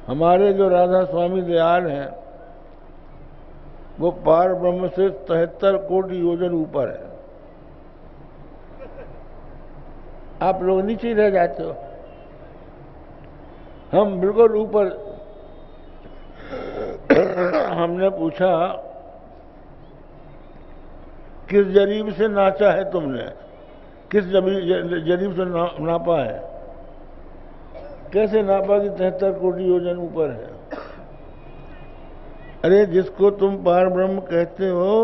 हमारे जो राधा स्वामी दयाल हैं वो पार ब्रह्म से 73 कोटि योजन ऊपर है। आप लोग नीचे ही रह जाते हो, हम बिल्कुल ऊपर। हमने पूछा किस जरीब से नाचा है तुमने, किस जरीब से नापा है, कैसे नापा कि 73 कोटि योजन ऊपर है। अरे जिसको तुम पार ब्रह्म कहते हो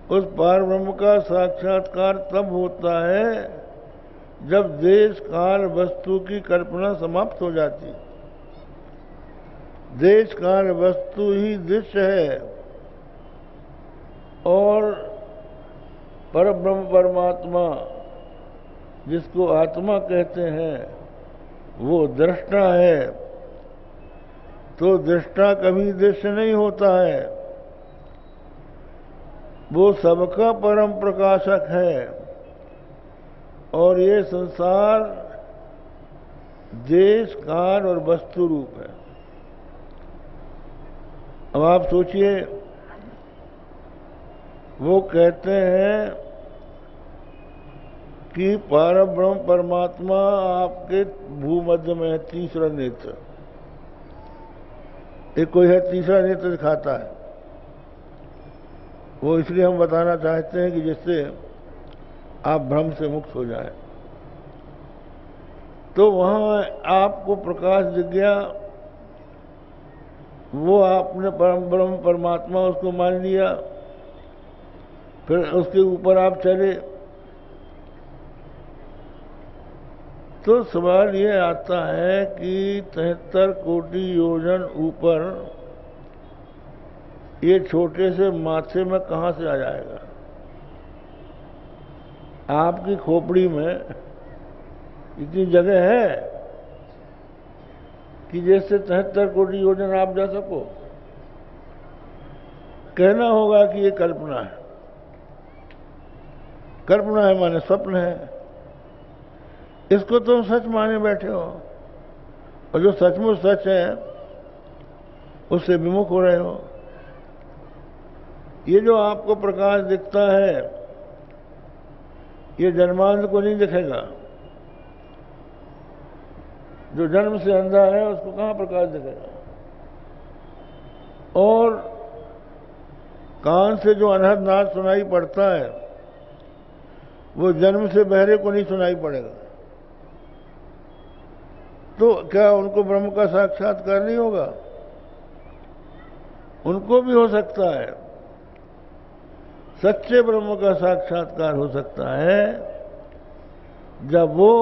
उस पार ब्रह्म का साक्षात्कार तब होता है जब देश काल वस्तु की कल्पना समाप्त हो जाती। देश काल वस्तु ही दृश्य है और परब्रह्म परमात्मा जिसको आत्मा कहते हैं वो दृष्टा है। तो दृष्टा कभी दृश्य नहीं होता है, वो सबका परम प्रकाशक है। और ये संसार देश काल और वस्तु रूप है। अब आप सोचिए, वो कहते हैं कि परब्रह्म परमात्मा आपके भूमध्य में है, तीसरा नेत्र। एक कोई है तीसरा नेत्र दिखाता है, वो इसलिए हम बताना चाहते हैं कि जिससे आप भ्रम से मुक्त हो जाएं। तो वहां आपको प्रकाश दिख गया, वो आपने परम ब्रह्म परमात्मा उसको मान लिया, फिर उसके ऊपर आप चले। तो सवाल ये आता है कि 73 कोटि योजन ऊपर ये छोटे से माथे में कहां से आ जाएगा? आपकी खोपड़ी में इतनी जगह है कि जैसे 73 कोटि योजन आप जा सको? कहना होगा कि ये कल्पना है। कल्पना है माने स्वप्न है। इसको तुम सच माने बैठे हो और जो सचमुच सच है उससे विमुख हो रहे हो। ये जो आपको प्रकाश दिखता है ये जन्मांध को नहीं दिखेगा। जो जन्म से अंधा है उसको कहां प्रकाश दिखेगा? और कान से जो अनहद नाद सुनाई पड़ता है वो जन्म से बहरे को नहीं सुनाई पड़ेगा। तो क्या उनको ब्रह्म का साक्षात्कार नहीं होगा? उनको भी हो सकता है। सच्चे ब्रह्म का साक्षात्कार हो सकता है जब वो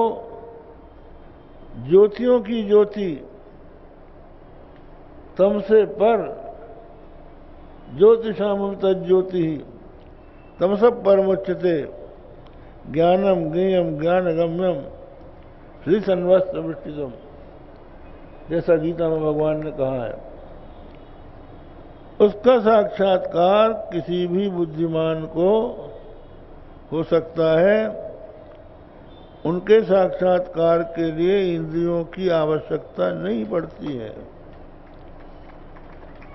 ज्योतियों की ज्योति तमसे पर ज्योतिषामं तज्ज्योति तमसः परमुच्यते ज्ञानम ज्ञेयम ज्ञानगम्यम श्री सन्वस्त वृष्टितम, जैसा गीता में भगवान ने कहा है। उसका साक्षात्कार किसी भी बुद्धिमान को हो सकता है। उनके साक्षात्कार के लिए इंद्रियों की आवश्यकता नहीं पड़ती है।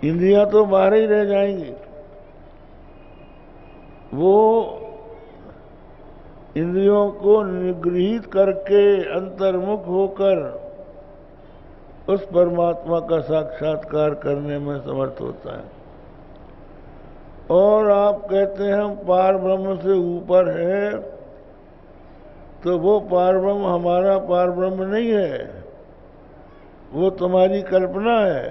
इंद्रियां तो बाहर ही रह जाएंगी। वो इंद्रियों को निगृहित करके अंतर्मुख होकर उस परमात्मा का साक्षात्कार करने में समर्थ होता है। और आप कहते हैं हम पार ब्रह्म से ऊपर है, तो वो पार ब्रह्म हमारा पार ब्रह्म नहीं है, वो तुम्हारी कल्पना है।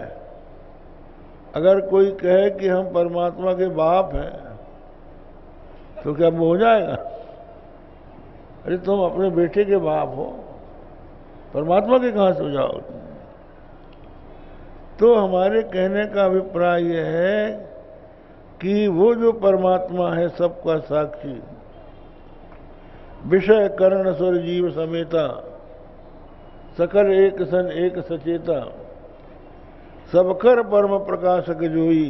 अगर कोई कहे कि हम परमात्मा के बाप हैं तो क्या वो हो जाएगा? अरे तुम अपने बेटे के बाप हो, परमात्मा के कहां से हो जाओगे? तो हमारे कहने का अभिप्राय यह है कि वो जो परमात्मा है सबका साक्षी, विषय कर्ण स्वर जीव समेता, सकल एक सन एक सचेता, सबकर परम प्रकाशक जोई,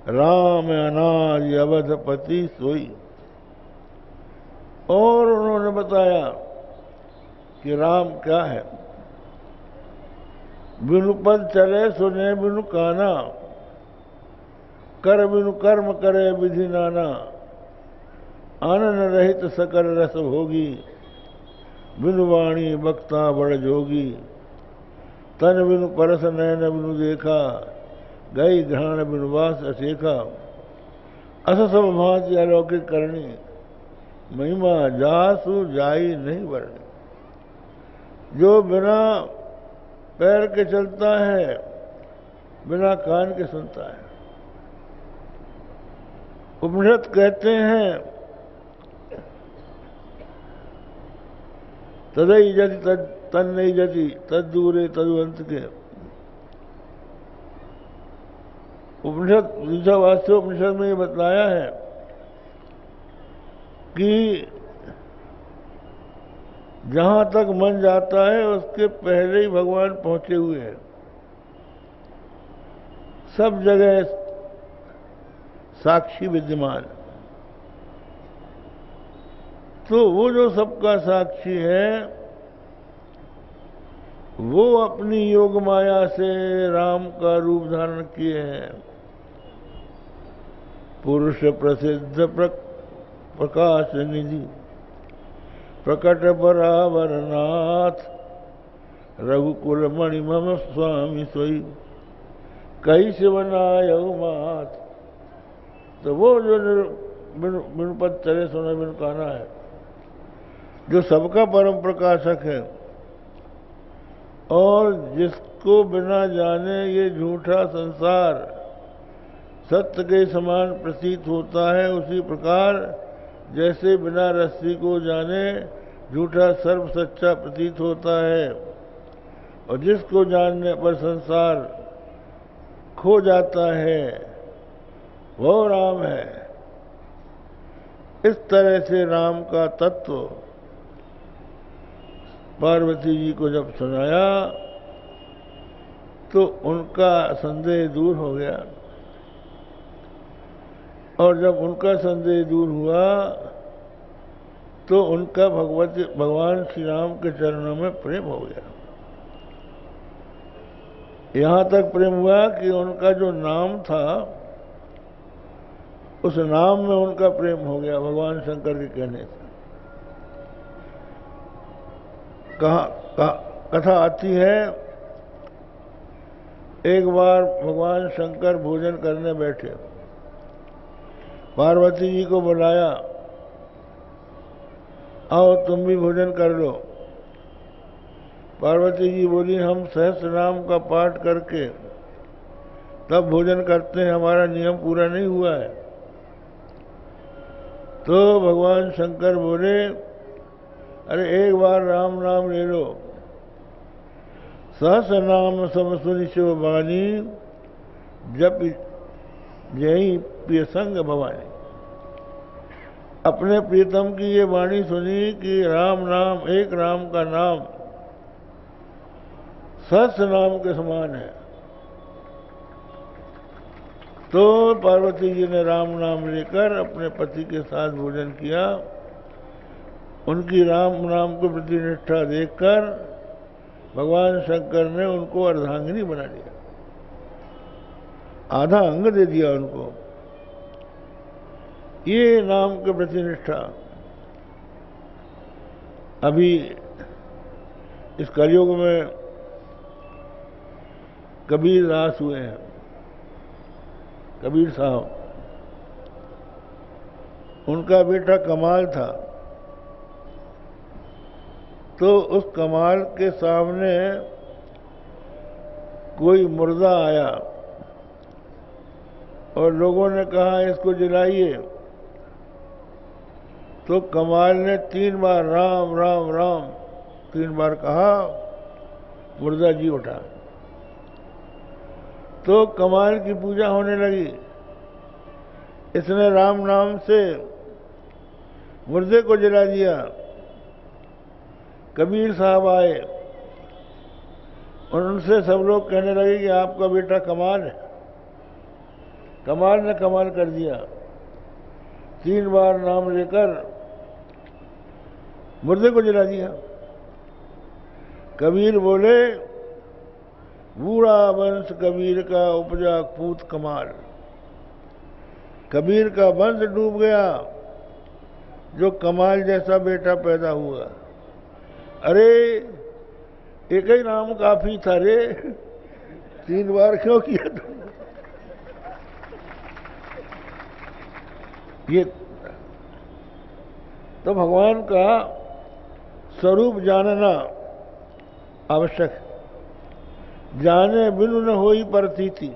राम अनाज अवधपति सोई। और उन्होंने बताया कि राम क्या है। बिनु पद चले सुने बिनु काना, कर बिनु कर्म करे विधि नाना, आनंद रहित सकल रस भोगी, बिनु वाणी बक्ता बड़ जोगी, तन बिनु परस नैन बिनु देखा, गई घ्राण बिनु वास असेखा, अस सब भांति अलौकिक करनी, महिमा जासु जाई नहीं वर्णी। जो बिना पैर के चलता है, बिना कान के सुनता है। उपनिषद कहते हैं तदई जति तन नहीं जति तद दूरे तदुअंत के। उपनिषद ईशावास्य उपनिषद में ये बतलाया है कि जहां तक मन जाता है उसके पहले ही भगवान पहुंचे हुए हैं। सब जगह साक्षी विद्यमान। तो वो जो सबका साक्षी है वो अपनी योग माया से राम का रूप धारण किए हैं। पुरुष प्रसिद्ध प्रकाश निधि प्रकट बराबर नाथ, रघुकुल मणि मम स्वामी सोई, कई शिवनाय मात। तो वो जो बिनु पद चले सुने बिनु काना है, जो सबका परम प्रकाशक है और जिसको बिना जाने ये झूठा संसार सत्य के समान प्रतीत होता है, उसी प्रकार जैसे बिना रस्सी को जाने झूठा सर्प सच्चा प्रतीत होता है, और जिसको जानने पर संसार खो जाता है वो राम है। इस तरह से राम का तत्व पार्वती जी को जब सुनाया तो उनका संदेह दूर हो गया, और जब उनका संदेह दूर हुआ तो उनका भगवान श्री राम के चरणों में प्रेम हो गया। यहां तक प्रेम हुआ कि उनका जो नाम था उस नाम में उनका प्रेम हो गया भगवान शंकर के कहने से। कथा आती है, एक बार भगवान शंकर भोजन करने बैठे, पार्वती जी को बुलाया, आओ तुम भी भोजन कर लो। पार्वती जी बोली, हम सहस्त्र नाम का पाठ करके तब भोजन करते हैं, हमारा नियम पूरा नहीं हुआ है। तो भगवान शंकर बोले, अरे एक बार राम नाम ले लो, सहस्र नाम सम सुनि शिव बानी, जप जय प्रिय संग भवानी। अपने प्रीतम की ये वाणी सुनी कि राम नाम, एक राम का नाम सहस्र नाम के समान है। तो पार्वती जी ने राम नाम लेकर अपने पति के साथ भोजन किया। उनकी राम नाम को प्रति निष्ठा देखकर भगवान शंकर ने उनको अर्धांगिनी बना दिया, आधा अंग दे दिया उनको। ये नाम के प्रति निष्ठा अभी इस कलयुग में कबीर दास हुए हैं, कबीर साहब। उनका बेटा कमाल था, तो उस कमाल के सामने कोई मुर्दा आया और लोगों ने कहा इसको जलाइए। तो कमाल ने 3 बार राम राम राम 3 बार कहा, मुर्दा जी उठा। तो कमाल की पूजा होने लगी। इसने राम नाम से मुर्दे को जला दिया। कबीर साहब आए और उनसे सब लोग कहने लगे कि आपका बेटा कमाल है। कमाल ने कमाल कर दिया, 3 बार नाम लेकर मुर्दे को जला दिया। कबीर बोले, बूढ़ा वंश कबीर का उपजा पूत कमाल। कबीर का वंश डूब गया, जो कमाल जैसा बेटा पैदा हुआ। अरे एक ही नाम काफी था रे, 3 बार क्यों किया तुमने? ये तो भगवान का स्वरूप जानना आवश्यक है। जाने बिनु न होई प्रतीति,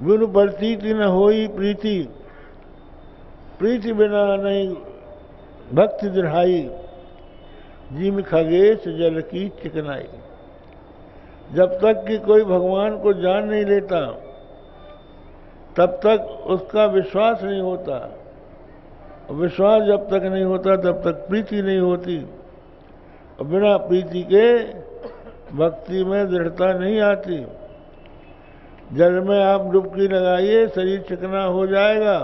बिनु प्रतीति न होई प्रीति, प्रीति बिना नहीं भक्ति दृढ़ाई, जिम खगेश जल की चिकनाई। जब तक कि कोई भगवान को जान नहीं लेता, तब तक उसका विश्वास नहीं होता। विश्वास जब तक नहीं होता, तब तक प्रीति नहीं होती। और बिना प्रीति के भक्ति में दृढ़ता नहीं आती। जल में आप डुबकी लगाइए, शरीर चिकना हो जाएगा,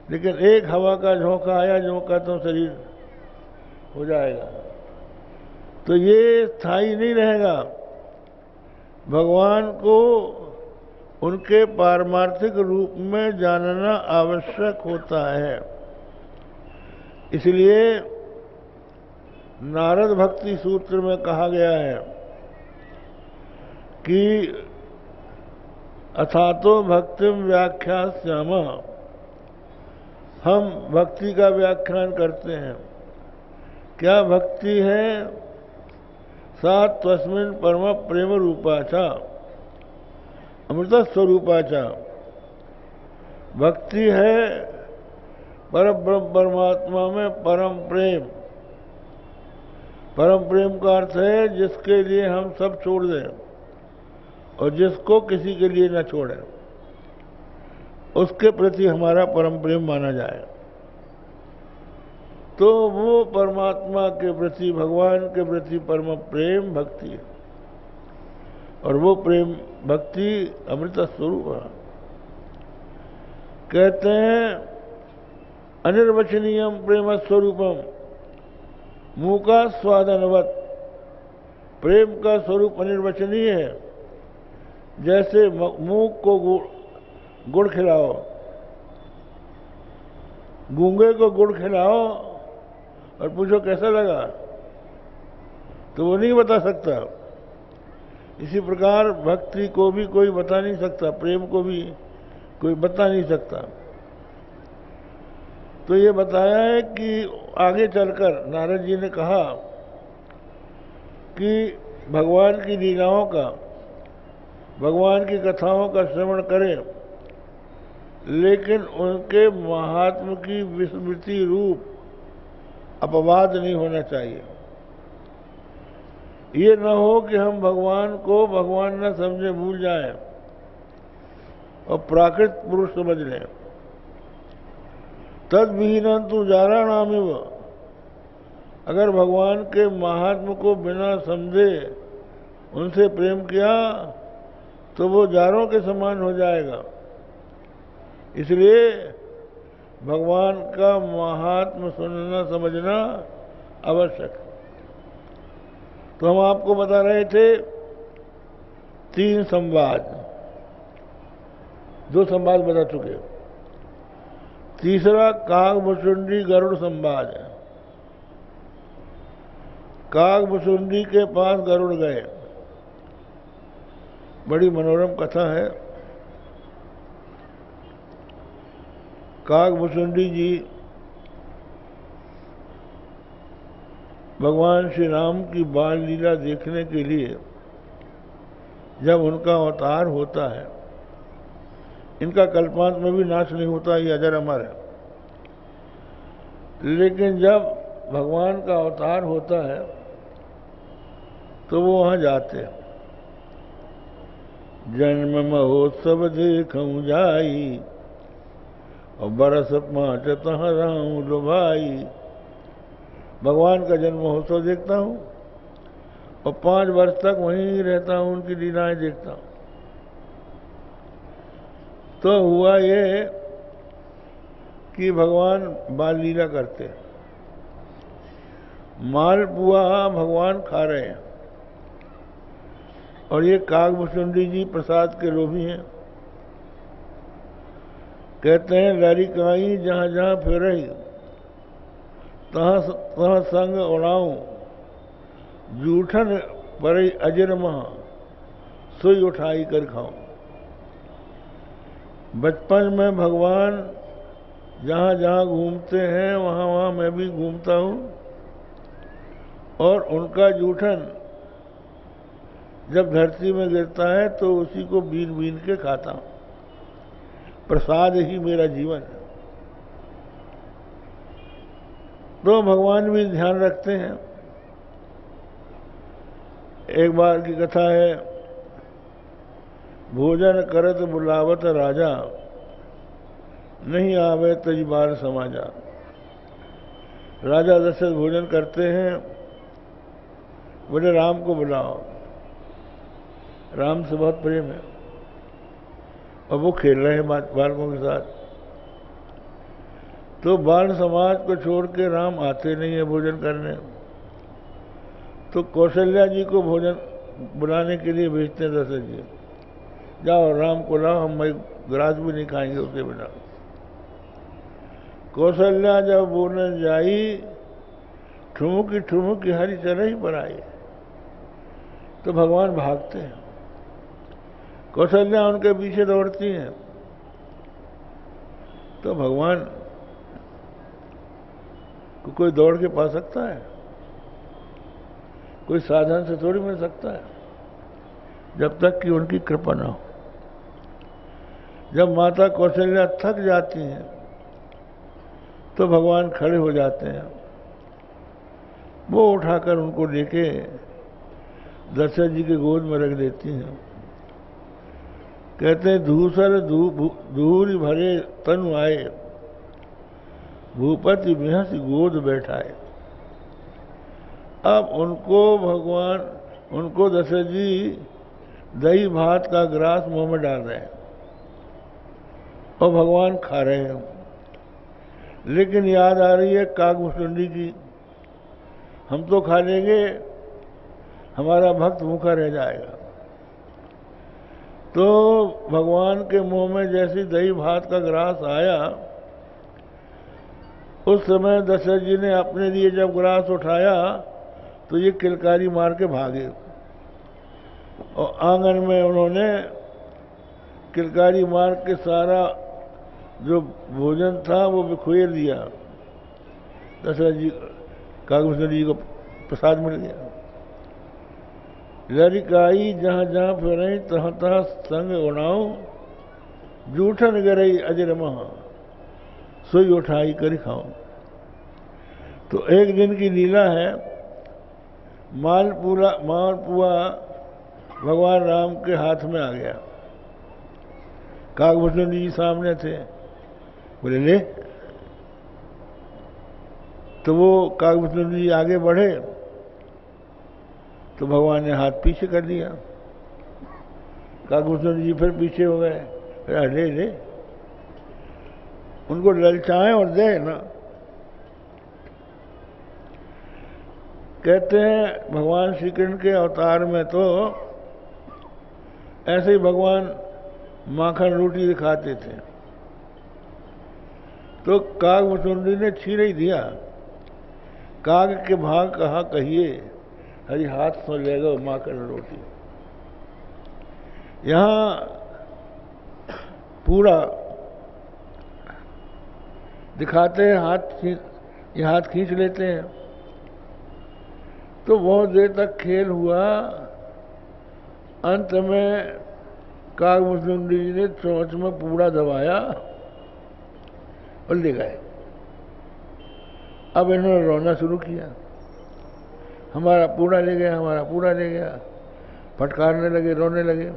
लेकिन एक हवा का झोंका आया, झोंका तो शरीर हो जाएगा। तो ये स्थायी नहीं रहेगा। भगवान को उनके पारमार्थिक रूप में जानना आवश्यक होता है। इसलिए नारद भक्ति सूत्र में कहा गया है कि अथातो भक्तिम व्याख्यास्यामः, हम भक्ति का व्याख्यान करते हैं। क्या भक्ति है? सा तस्मिन् परम प्रेम रूपाचा अमृत स्वरूपाचा। भक्ति है परब्रह्म परमात्मा में परम प्रेम। परम प्रेम का अर्थ है जिसके लिए हम सब छोड़ दें और जिसको किसी के लिए न छोड़ें, उसके प्रति हमारा परम प्रेम माना जाए। तो वो परमात्मा के प्रति, भगवान के प्रति परम प्रेम भक्ति है। और वो प्रेम भक्ति अमृत स्वरूप है। कहते हैं अनिर्वचनीयम प्रेम स्वरूपम मूका स्वादनवत। प्रेम का स्वरूप अनिर्वचनीय है। जैसे मूक को गुड़ खिलाओ, गूंगे को गुड़ खिलाओ और पूछो कैसा लगा, तो वो नहीं बता सकता। इसी प्रकार भक्ति को भी कोई बता नहीं सकता, प्रेम को भी कोई बता नहीं सकता। तो ये बताया है कि आगे चलकर नारद जी ने कहा कि भगवान की लीलाओं का, भगवान की कथाओं का श्रवण करें, लेकिन उनके महात्म की विस्मृति रूप अपवाद नहीं होना चाहिए। ये न हो कि हम भगवान को भगवान न समझे भूल जाएं और प्राकृत पुरुष समझ लें। तद विहीन तु जाराणामिव। अगर भगवान के महात्म को बिना समझे उनसे प्रेम किया तो वो जारों के समान हो जाएगा। इसलिए भगवान का महात्म सुनना समझना आवश्यक। तो हम आपको बता रहे थे 3 संवाद, 2 संवाद बता चुके। तीसरा कागभुचुंडी गरुड़ संवाद है। कागभुचुंडी के पास गरुड़ गए, बड़ी मनोरम कथा है। कागभुचुंडी जी भगवान श्री राम की बाल लीला देखने के लिए जब उनका अवतार होता है, इनका कल्पांत में भी नाश नहीं होता, ये अजर अमर है। लेकिन जब भगवान का अवतार होता है तो वो वहां जाते हैं। जन्म महोत्सव देखूं जाई और बरस 5 तह राम लुभाई। भगवान का जन्म महोत्सव देखता हूँ और 5 वर्ष तक वहीं रहता हूँ, उनकी लीलाएं देखता हूँ। तो हुआ ये कि भगवान बाल लीला करते हैं। मालपुआ भगवान खा रहे हैं और ये कागभुचुंडी जी प्रसाद के लोभी हैं। कहते हैं लरिकाई जहाँ जहाँ फिरई तहाँ तहाँ संग उड़ाऊं, जूठन परई अजर महा सोई उठाई कर खाऊं। बचपन में भगवान जहाँ जहाँ घूमते हैं वहाँ वहाँ मैं भी घूमता हूँ, और उनका जूठन जब धरती में गिरता है तो उसी को बीन बीन के खाता हूँ। प्रसाद ही मेरा जीवन है। तो भगवान भी ध्यान रखते हैं। एक बार की कथा है, भोजन करत बुलावत राजा, नहीं आवे तज बार समाजा। राजा दशरथ भोजन करते हैं, बोले राम को बुलाओ। राम से बहुत प्रेम है और वो खेल रहे हैं बालकों के साथ। तो बाल समाज को छोड़ के राम आते नहीं है भोजन करने। तो कौशल्या जी को भोजन बुलाने के लिए भेजते हैं दशरथ जी, जाओ राम को लाओ, हम ग्रास भी नहीं खाएंगे उसके बिना। कौशल्या जब बोलने जाई, ठुमुकी ठुमुकी हरी चरही ही पर आई। तो भगवान भागते हैं, कौशल्या उनके पीछे दौड़ती हैं। तो भगवान को कोई दौड़ के पा सकता है? कोई साधन से थोड़ी मिल सकता है, जब तक कि उनकी कृपा ना हो। जब माता कौशल्या थक जाती हैं तो भगवान खड़े हो जाते हैं, वो उठाकर उनको लेके दशरथ जी के गोद में रख देती हैं। कहते हैं धूसर धूल भरे तनु आए, भूपति बिहस गोद बैठाए। अब उनको दशरथ जी दही भात का ग्रास मुंह में डाल रहे हैं और भगवान खा रहे हैं। लेकिन याद आ रही है कागभुचुंडी की, हम तो खा लेंगे, हमारा भक्त भूखा रह जाएगा। तो भगवान के मुंह में जैसे दही भात का ग्रास आया, उस समय दशरथ जी ने अपने लिए जब ग्रास उठाया तो ये किलकारी मार के भागे और आंगन में उन्होंने किलकारी मार के सारा जो भोजन था वो बिखेर दिया। दशरथ जी कागभूषण जी को प्रसाद मिल गया। लरिकाई जहाँ जहाँ फिरई तहाँ तहाँ संग उड़ाऊं, जूठन गरई अजर महा सोई उठाई कर खाऊं। तो एक दिन की लीला है, मालपुआ भगवान राम के हाथ में आ गया। कागभूषण जी सामने थे, बोले ले। तो वो कागभूषण जी आगे बढ़े तो भगवान ने हाथ पीछे कर दिया। कागभूषण जी फिर पीछे हो गए, ले ले, उनको ललचाएं और दे ना। कहते हैं भगवान श्री कृष्ण के अवतार में तो ऐसे ही भगवान माखन रोटी दिखाते थे। तो कागभूषुंडी ने छीन ही दिया। काग के भाग कहा कहिए, हरि हाथ से ले लो माखन रोटी। यहाँ पूरा दिखाते हैं, हाथ खींच लेते हैं। तो बहुत देर तक खेल हुआ। अंत में कागभूषुंडी जी ने चोंच में पूरा दबाया और ले गए। अब इन्होंने रोना शुरू किया, हमारा पूरा ले गया, हमारा पूरा ले गया। फटकारने लगे, रोने लगे।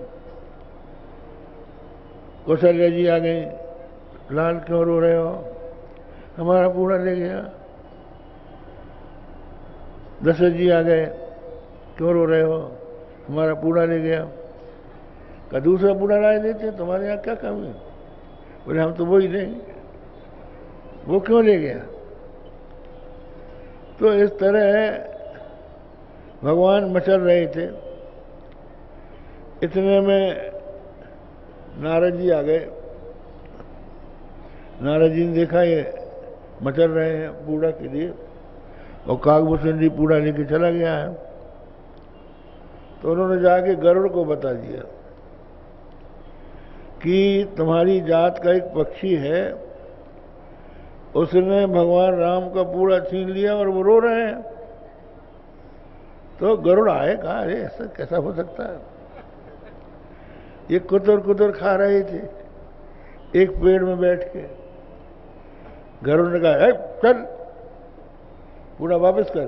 कौशल्या जी आ गई, लाल क्यों रो रहे हो, हमारा पूरा ले गया। दशरथ जी आ गए, क्यों रो रहे हो, हमारा पूरा ले गया। का दूसरा पूरा लाए देते, तुम्हारे यहाँ क्या काम है? बोले हम तो वो ही लेंगे, वो क्यों ले गया। तो इस तरह भगवान मचल रहे थे। इतने में नारद जी आ गए। नारद जी ने देखा ये मचल रहे हैं पूड़ा के लिए, और काकभूषण जी पूड़ा लेके चला गया है। तो उन्होंने जाके गरुड़ को बता दिया कि तुम्हारी जात का एक पक्षी है, उसने भगवान राम का पूड़ा छीन लिया और वो रो रहे हैं। तो गरुड़ आए, कहा अरे ऐसा कैसा हो सकता है, ये कुतर कुतर खा रहे थे एक पेड़ में बैठ के। गरुड़ ने कहा चल पूरा वापस कर।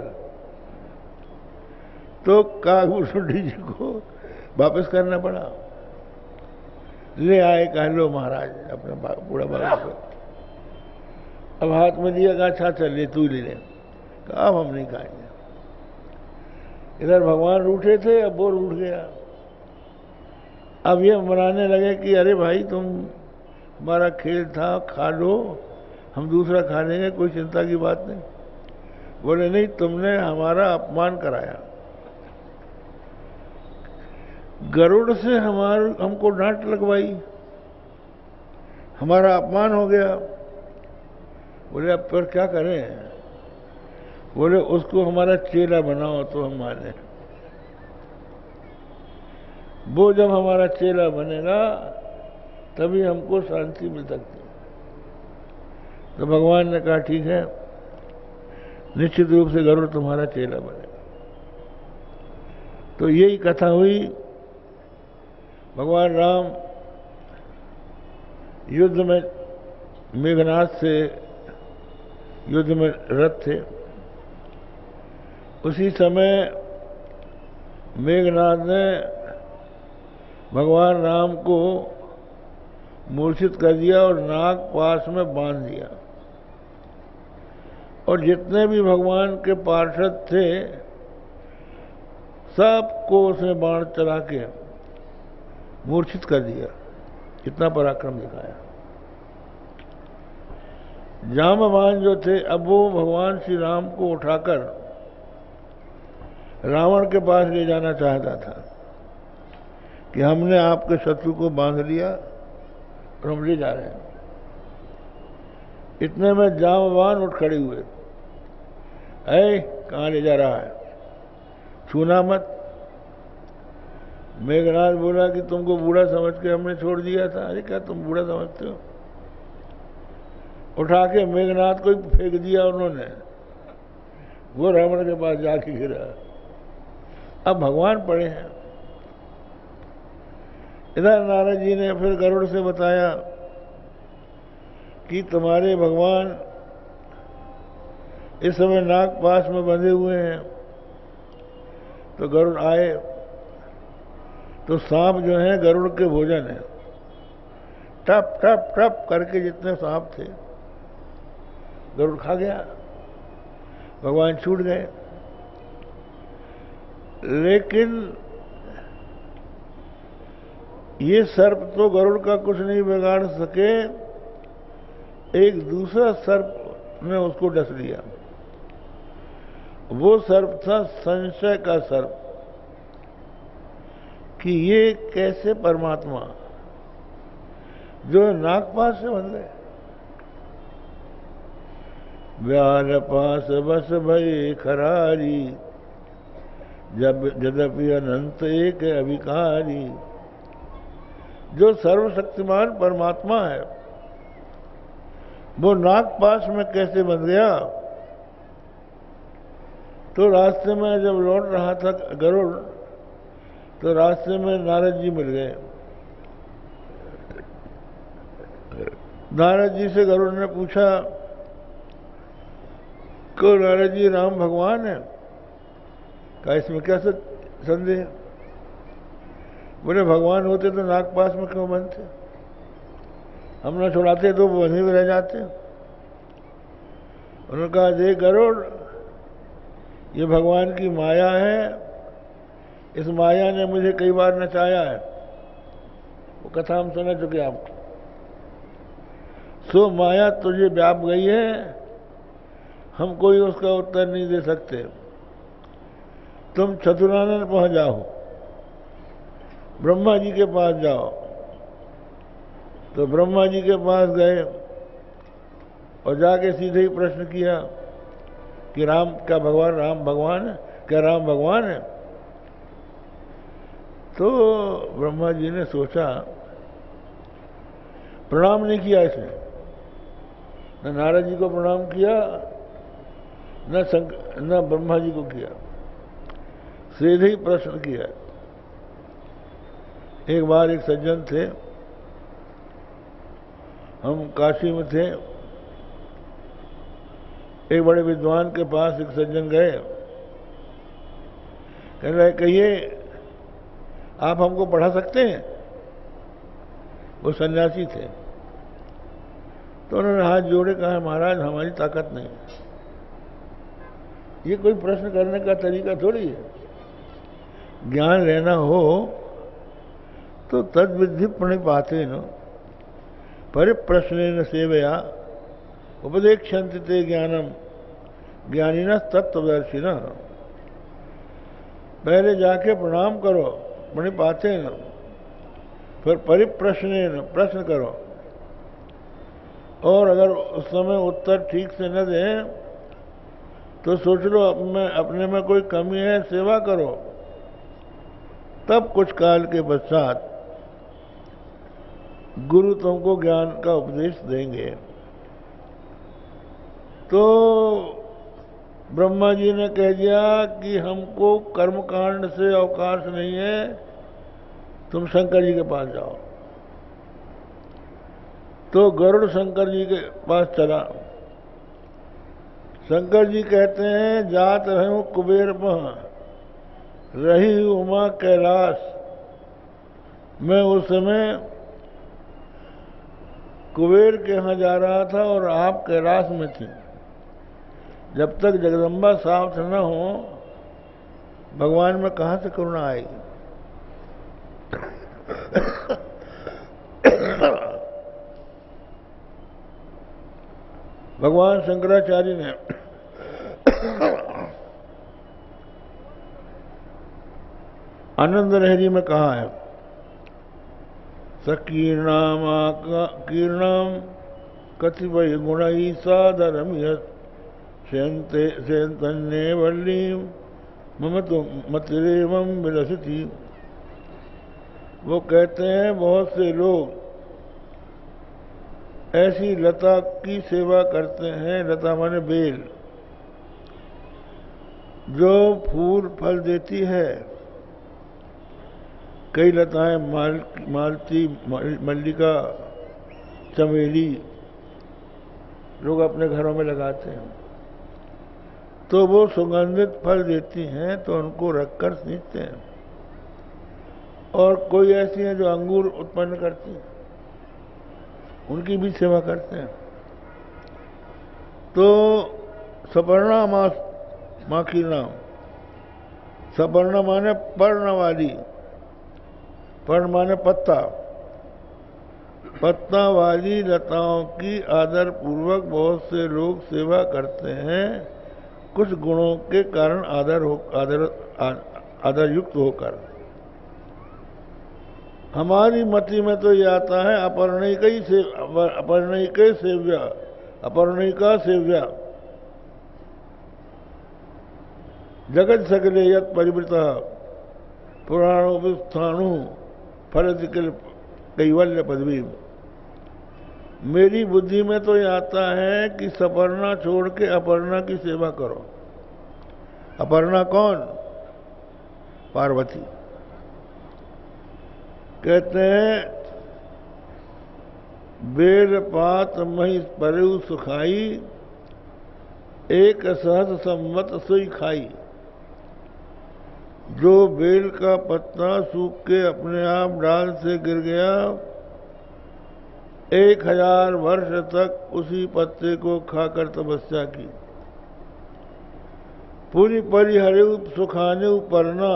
तो काकभूषण जी को वापस करना पड़ा। ले आए, कह लो महाराज अपना पूरा वापस कर। अब हाथ में दिया, कहा अच्छा चल ले तू ले ले। कहा अब हम नहीं खाएंगे। इधर भगवान रूठे थे, अब वो रूठ गया। अब ये मनाने लगे कि अरे भाई तुम, हमारा खेल था, खा लो, हम दूसरा खा लेंगे, कोई चिंता की बात नहीं। बोले नहीं, तुमने हमारा अपमान कराया, गरुड़ से हमको डांट लगवाई, हमारा अपमान हो गया। बोले अब पर क्या करें। बोले उसको हमारा चेला बनाओ तो हम माने। वो जब हमारा चेला बनेगा तभी हमको शांति मिल सकती है। तो भगवान ने कहा ठीक है, निश्चित रूप से गरुड़ तुम्हारा चेला बनेगा। तो यही कथा हुई। भगवान राम युद्ध में मेघनाद से युद्ध में रथ थे। उसी समय मेघनाद ने भगवान राम को मूर्छित कर दिया और नाग पास में बांध दिया। और जितने भी भगवान के पार्षद थे सबको उसने बाण चला के मूर्छित कर दिया। कितना पराक्रम दिखाया। जामवान जो थे, अब वो भगवान श्री राम को उठाकर रावण के पास ले जाना चाहता था कि हमने आपके शत्रु को बांध लिया और हम ले जा रहे हैं। इतने में जामवान उठ खड़े हुए, ऐ कहाँ ले जा रहा है, छूना मत। मेघनाद बोला कि तुमको बूढ़ा समझ के हमने छोड़ दिया था। अरे क्या तुम बूढ़ा समझते हो। उठा के मेघनाद को ही फेंक दिया उन्होंने। वो रावण के पास जाके गिरा। अब भगवान पड़े हैं। इधर नारद जी ने फिर गरुड़ से बताया कि तुम्हारे भगवान इस समय नाग पास में बंधे हुए हैं। तो गरुड़ आए तो सांप जो है गरुड़ के भोजन है। टप टप टप करके जितने सांप थे गरुड़ खा गया। भगवान छूट गए। लेकिन ये सर्प तो गरुड़ का कुछ नहीं बिगाड़ सके। एक दूसरा सर्प ने उसको डस लिया। वो सर्प था संशय का सर्प कि ये कैसे परमात्मा जो नागपाश से बन गए। व्याल पास बस भय खरारी, जब यद्यपि अनंत एक अभिकारी। जो सर्वशक्तिमान परमात्मा है वो नागपाश में कैसे बन गया। तो रास्ते में जब लौट रहा था गरुड़, तो रास्ते में नारद जी मिल गए। नारद जी से गरुड़ ने पूछा कि नारद जी राम भगवान है। कहा इसमें क्या संदेह। बोले भगवान होते तो नागपाश में क्यों बनते, हम न छुड़ाते तो वो वहीं रह जाते। उन्होंने कहा देख गरुड़, ये भगवान की माया है। इस माया ने मुझे कई बार नचाया है। वो कथा हम सुना चुके आपको। सो माया तुझे व्याप गई है, हम कोई उसका उत्तर नहीं दे सकते। तुम चतुरानन पहुंच जाओ ब्रह्मा जी के पास जाओ। तो ब्रह्मा जी के पास गए और जाके सीधे ही प्रश्न किया कि राम क्या भगवान राम भगवान है, क्या राम भगवान है? तो ब्रह्मा जी ने सोचा, प्रणाम नहीं किया इसने, न नारद जी को प्रणाम किया, न ब्रह्मा जी को किया, सीधे ही प्रश्न किया। एक बार एक सज्जन थे, हम काशी में थे, एक बड़े विद्वान के पास एक सज्जन गए, कह रहे कहिए आप हमको पढ़ा सकते हैं? वो सन्यासी थे। तो उन्होंने हाथ जोड़े, कहा महाराज हमारी ताकत नहीं। ये कोई प्रश्न करने का तरीका थोड़ी है। ज्ञान लेना हो तो तद विधि प्रणिपाते न परिप्रश्न सेवया उपदेक्षन्ति ते ज्ञानम ज्ञानिनः तत्त्वदर्शिनः। पहले जाके प्रणाम करो, प्रणिपाते न, फिर परिप्रश्न प्रश्न करो, और अगर उस समय उत्तर ठीक से न दें तो सोच लो अपने में कोई कमी है, सेवा करो। तब कुछ काल के पश्चात गुरु तुमको ज्ञान का उपदेश देंगे। तो ब्रह्मा जी ने कह दिया कि हमको कर्मकांड से अवकाश नहीं है, तुम शंकर जी के पास जाओ। तो गरुड़ शंकर जी के पास चला। शंकर जी कहते हैं, जात रहूं कुबेर मह रही उमा कैलाश। मैं उस समय कुबेर के यहाँ जा रहा था और आप कैलाश में थी। जब तक जगदम्बा साथ न हो, भगवान में कहाँ से करुणा आएगी? भगवान शंकराचार्य ने आनंद लहरी में कहा है, कीर्णाम कतिपय गुणई सादरम सेन्तन्ये वल्लीम मम तो मतिरेवम विलसती। वो कहते हैं बहुत से लोग ऐसी लता की सेवा करते हैं, लता माने बेल, जो फूल फल देती है। कई लताएं मालती, मल्लिका, चमेली लोग अपने घरों में लगाते हैं, तो वो सुगंधित फल देती हैं, तो उनको रखकर सींचते हैं। और कोई ऐसी हैं जो अंगूर उत्पन्न करती हैं, उनकी भी सेवा करते हैं। तो सपर्णा माखी नाम, सपर्णा माने पर्ण वाली, पर्ण माने पत्ता, पत्ता वाली लताओं की आदर पूर्वक बहुत से लोग सेवा करते हैं, कुछ गुणों के कारण आदर युक्त होकर। हमारी मति में तो ये आता है अपरणिका सेव्या जगत सकले यत परिवृता पुराणोपस्थाणु फलति कैवल्य पदवी। मेरी बुद्धि में तो ये आता है कि सपर्णा छोड़ के अपर्णा की सेवा करो। अपर्णा कौन? पार्वती। कहते हैं, बेल पात मही परु सुखाई, एक सहस्र संवत सोई खाई। जो बेल का पत्ता सूख के अपने आप डाल से गिर गया, 1000 वर्ष तक उसी पत्ते को खाकर तपस्या की। पूरी परिहरु सुखानु परना,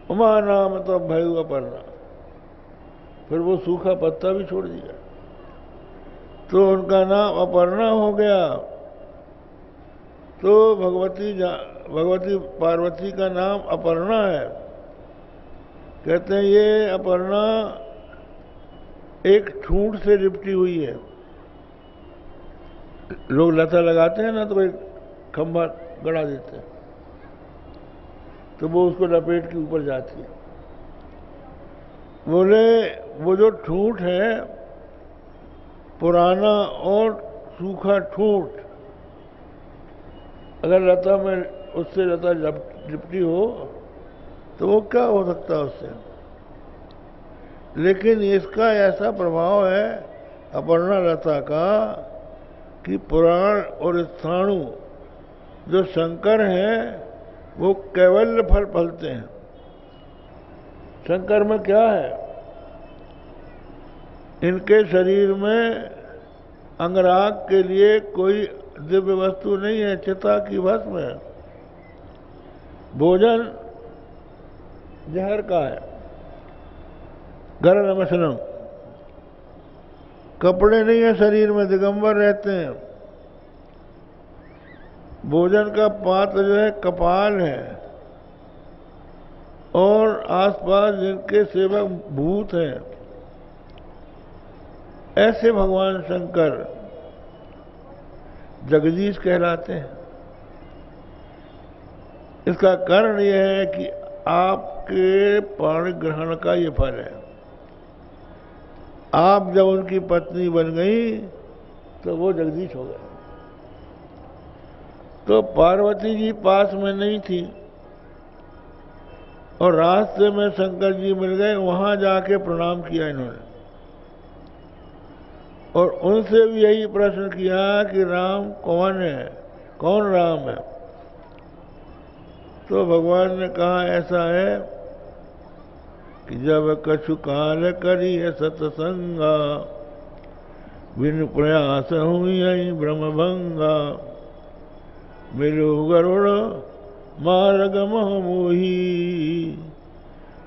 उमा नाम तो भयु अपर्णा। फिर वो सूखा पत्ता भी छोड़ दिया, तो उनका नाम अपर्णा हो गया। तो भगवती पार्वती का नाम अपर्णा है। कहते हैं ये अपर्णा एक ठूंठ से लिपटी हुई है। लोग लता लगाते हैं ना तो एक खंभा गड़ा देते हैं, तो वो उसको लपेट के ऊपर जाती है। बोले वो जो ठूंठ है, पुराना और सूखा ठूंठ, अगर लता में उससे लता लिपटी हो तो वो क्या हो सकता है उससे। लेकिन इसका ऐसा प्रभाव है अपर्णा लता का कि पुराण और स्थाणु जो शंकर हैं वो कैवल्य फल फलते हैं। शंकर में क्या है, इनके शरीर में अंगराग के लिए कोई दिव्य वस्तु नहीं है, चिता की भस्म है। भोजन जहर का है, गरल मसलम। कपड़े नहीं है शरीर में, दिगंबर रहते हैं। भोजन का पात्र जो है कपाल है, और आसपास जिनके सेवक भूत हैं, ऐसे भगवान शंकर जगदीश कहलाते हैं। इसका कारण यह है कि आपके पाणी ग्रहण का ये फल है। आप जब उनकी पत्नी बन गई तो वो जगदीश हो गए। तो पार्वती जी पास में नहीं थी और रास्ते में शंकर जी मिल गए, वहां जाके प्रणाम किया इन्होंने और उनसे भी यही प्रश्न किया कि राम कौन है, कौन राम है। तो भगवान ने कहा ऐसा है कि जब कछु काल करी है सत्संगा, बिन प्रयास हुई ब्रह्मभंगा, मिलो गरुड़ मार्ग मोही,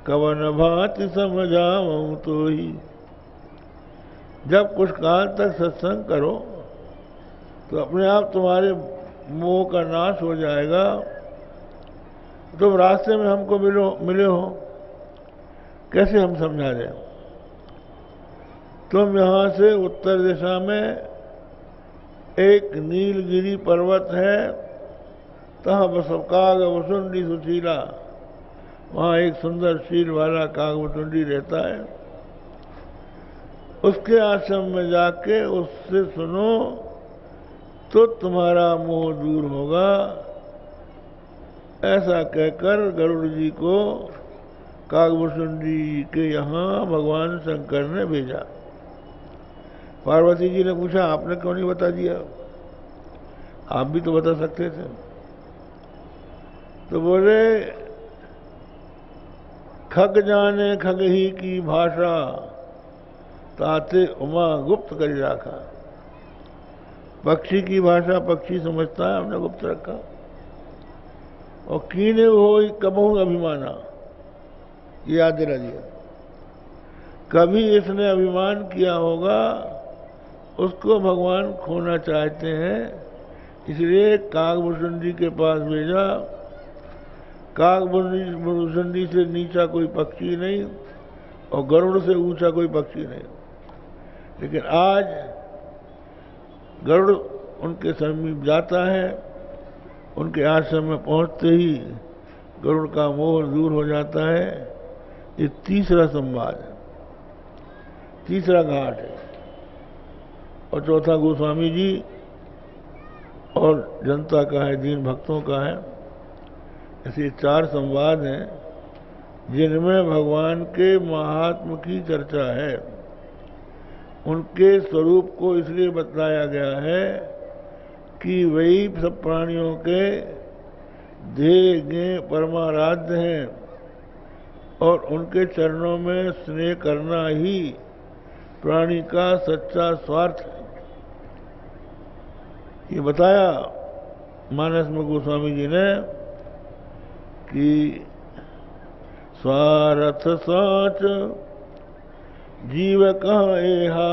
कवन भांति समझाऊं तो ही। जब कुछ काल तक सत्संग करो तो अपने आप तुम्हारे मोह का नाश हो जाएगा। तुम रास्ते में हमको मिले हो, कैसे हम समझा दें। तुम यहाँ से उत्तर दिशा में एक नीलगिरी पर्वत है, तहाँ काग वसुंडी सुशीला, वहाँ एक सुंदर शील वाला काग वसुंडी रहता है। उसके आश्रम में जाके उससे सुनो तो तुम्हारा मोह दूर होगा। ऐसा कहकर गरुड़ जी को कागभूषुंडी के यहाँ भगवान शंकर ने भेजा। पार्वती जी ने पूछा आपने क्यों नहीं बता दिया, आप भी तो बता सकते थे। तो बोले खग जाने खग ही की भाषा, ताते उमा गुप्त कर रखा। पक्षी की भाषा पक्षी समझता है, हमने गुप्त रखा। और कीने हो कबहू अभिमाना, ये याद दिला दिया। कभी इसने अभिमान किया होगा, उसको भगवान खोना चाहते हैं, इसलिए कागभूषुंडी के पास भेजा। कागभूषुंडी से नीचा कोई पक्षी नहीं और गरुड़ से ऊंचा कोई पक्षी नहीं। लेकिन आज गरुड़ उनके समीप जाता है, उनके आश्रम में पहुंचते ही गरुड़ का मोह दूर हो जाता है। ये तीसरा संवाद है, तीसरा घाट है। और चौथा गोस्वामी जी और जनता का है, दीन भक्तों का है। ऐसे 4 संवाद हैं जिनमें भगवान के महात्म की चर्चा है। उनके स्वरूप को इसलिए बतलाया गया है कि वही सब प्राणियों के ध्येय ज्ञेय परमाराध्य हैं और उनके चरणों में स्नेह करना ही प्राणी का सच्चा स्वार्थ है। ये बताया मानस में गोस्वामी जी ने कि स्वार्थ साच जीव कहाँ एहा,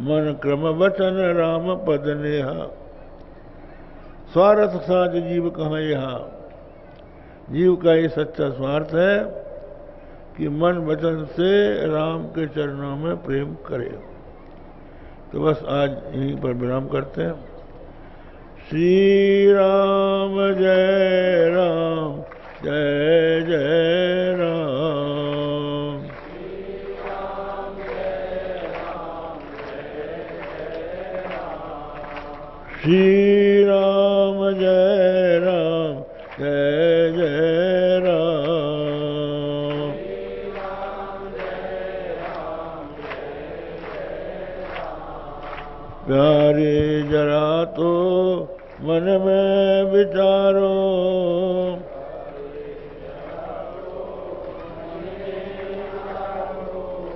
मन क्रम वचन राम पद नेहा। स्वार्थ साच जीव कहाँ एहा, जीव का ये सच्चा स्वार्थ है कि मन वचन से राम के चरणों में प्रेम करे। तो बस आज यहीं पर विराम करते हैं। श्री राम जय राम जय जय राम। श्री राम जय राम जय जय राम। प्यारे जरा तो मन में विचारो,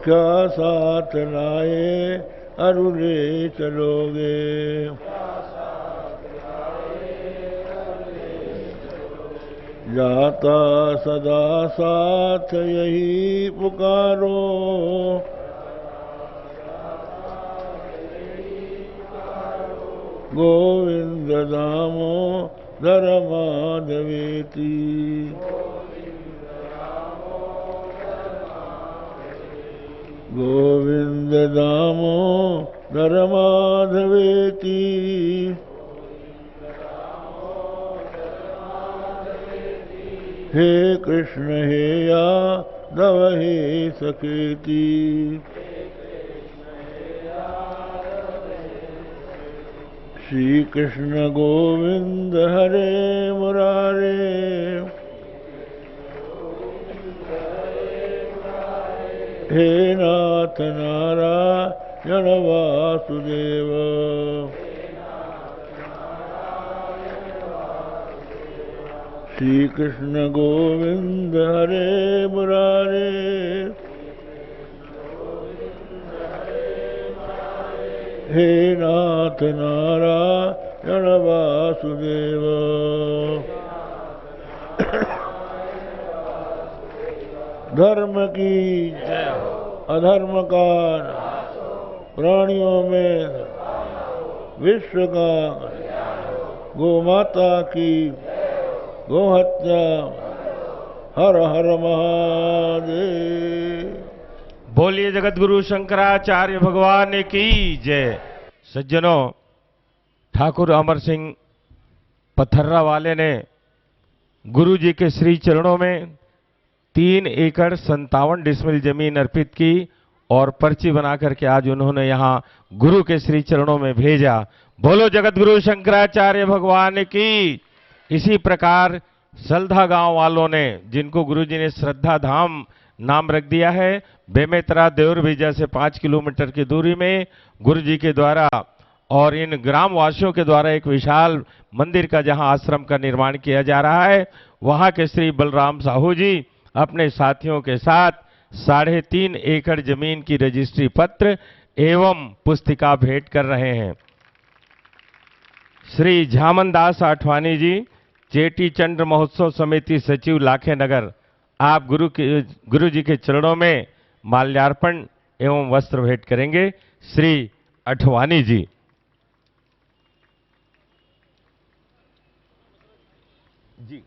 क्या साथ लाए अरुले चलोगे। जाता सदा साथ यही पुकारो, गोविंद दामोदर माधवेति। गोविंद दामोदर माधवेति। हे कृष्ण हे यादव हे सखेति। श्री कृष्ण गोविंद हरे मुरारे। हे नाथ नारायण वासुदेव। श्री कृष्ण गोविंद हरे मुरारे। हे नाथ नारायण वासुदेव। धर्म की अधर्म का प्राणियों में विश्व का गोमाता की गोहत्या। हर हर महादेव। बोलिए जगतगुरु शंकराचार्य भगवान की जय। सज्जनों, ठाकुर अमर सिंह पथर्रा वाले ने गुरु जी के श्री चरणों में 3 एकड़ 57 डिसमिल जमीन अर्पित की और पर्ची बना करके आज उन्होंने यहां गुरु के श्री चरणों में भेजा। बोलो जगतगुरु शंकराचार्य भगवान की। इसी प्रकार सलधा गांव वालों ने, जिनको गुरुजी ने श्रद्धा धाम नाम रख दिया है, बेमेतरा देवर बीजा से 5 किलोमीटर की दूरी में गुरुजी के द्वारा और इन ग्राम वासियों के द्वारा एक विशाल मंदिर का जहां आश्रम का निर्माण किया जा रहा है, वहां के श्री बलराम साहू जी अपने साथियों के साथ 3.5 एकड़ जमीन की रजिस्ट्री पत्र एवं पुस्तिका भेंट कर रहे हैं। श्री झामनदास आठवानी जी, चेटी चंद्र महोत्सव समिति सचिव लाखे नगर, आप गुरु जी के चरणों में माल्यार्पण एवं वस्त्र भेंट करेंगे। श्री अठवानी जी। जी